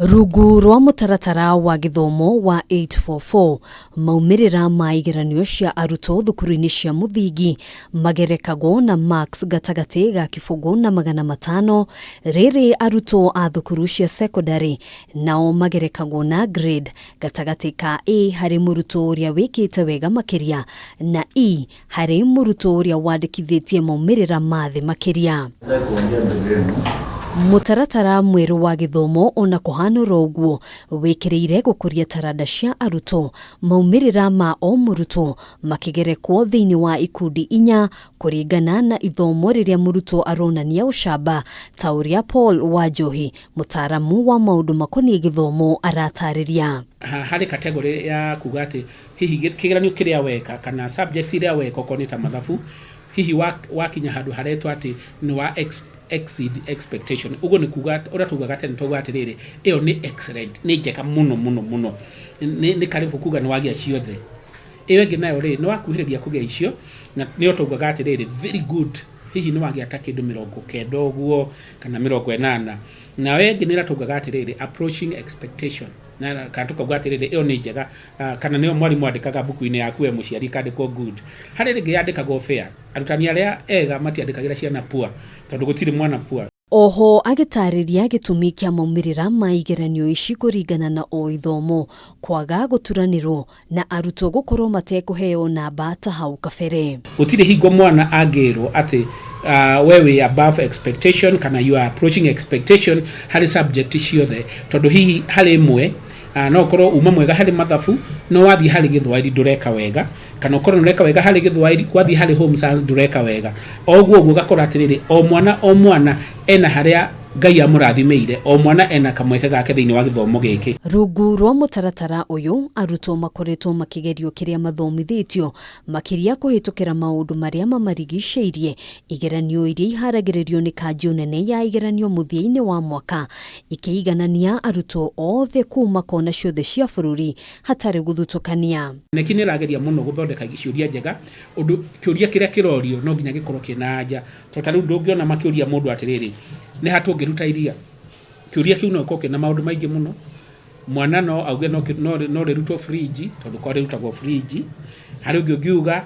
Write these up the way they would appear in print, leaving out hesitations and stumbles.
Rungu rwa mutaratara wa githomo wa 844 maumirira ma igeranio cia arutwo thukuru-ini cia muthingi magerekagwo na marks gatagati ga kifungu na 500 riri arutwo a thukuru cia secondary nao magerekagwo na grade gatagati ka A hari murutwo uria wikite wega makiria na E hari murutwo uria wandikithitie maumirira ma thi makiria. Mutaratara mweru wa githomo ona kuhana uguo wikiriire gukuria taranda cia arutwo maumirira ma o murutwo makigerekwo thiini wa ikundi 4 kuringana na ithomo riria murutwo aronania ucamba ta uria Paul wa Johi mutaramu wa maundu makoniĩ githomo aratariria. Hari kategori ya kuga ati hihi kigeranio kiria weka kana subject iria weka okoni ta mathabu hihi wakinya handu haretwo ati ni wa exceed expectation uguo ni kuga ora tugaga tene tugaga atiriri iyo ni excellent ni njeka muno ni karibu kuga ni wagia ciothe iyo ingi nayo ri ni wakuhiriria kugia icio na ni otugaga atiriri very good hihi ni wagia ta kindu 90 uguo kana 80 na wengi ni ratugaga atiriri approaching expectation na kantuka atiriri iyo ni njega kana niyo mwarimu andikaga buku-ini yaku muciari kandikwo good hari ringi yandikagwo fair arutani aria ega matiandikagira ciana poor tondu gutiri mwana poor. Oho agitariria gitumi kia maumirira ma igeranio ici kuringana na o ithomo kwaga guturanirwo na arutwo gukorwo matekuheo namba ta hau kabere. Gutiri hingo mwana angirwo ati wewe above expectation kana you are approaching expectation hari subject ciothe tondu hihi hari imwe no korwo uma mwega hari mathabu no wathi hari githwairi ndureka wega kana korwo ndureka wega hari githwairi kwathi hari home science ndureka wega oguo gakora atiriri o mwana ena haria Ngai amurathimire o mwana ena kamweke gake thiini wa githomo giki. Rungu rwa mutaratara uyu arutwo makoretwo makigerio kiria mathomithitio makiria kuhitukira maundu maria mamarigiceirie igeranio iria iharagiririo ni kanju nene ya igeranio muthia-ini wa mwaka ikiiganania arutwo othe kuma kona ciothe cia bururi hatari guthutukania. Neki ni rageria muno guthondeka ciuria njega undu kiuria kiria kirorio no nginya gikorwo kina anja totaru ndungiona makiuria mundu atiriri ni hatungiruta iria kiuria kiu no koke na maundu maingi muno mwana no auge no rirutwo fridge tondu kwa rirutagwo fridge hari ungiuga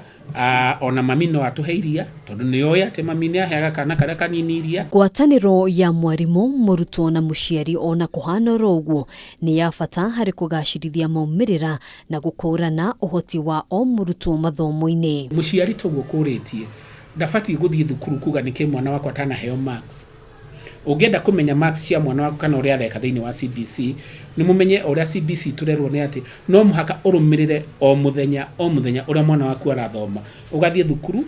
ona mami no atuheiria tondu ni oya ate mami ni aheaga kana karia kanini iria. Ngwataniro ya mwarimu murutwo na muciari ona kuhana uguo ni ya bata hari kugacirithia maumirira na gukurana uhoti wa o murutwo mathomo-ini. Muciari toguo kuritie ndabati guthie thukuru kuga niki mwana wakwa tana heo marks. Ugenda kumenya marks cia mwana waku kana uria areka thiini wa CBC ni mumenye uria CBC turerwo ni ati no muhaka urumirire o muthenya uria mwana waku arathoma ugathie thukuru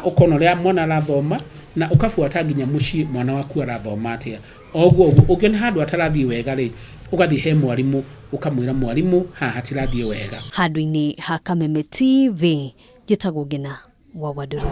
ukona uria mwana arathoma na ukafuata nginya muci mwana waku arathoma atia oguo ugiona handu atarathie wega ri ugathie he mwarimu ukamwira mwarimu hatirathie wega. Handu-ini ha Kameme TV gitagwo Ngina wa Waduru.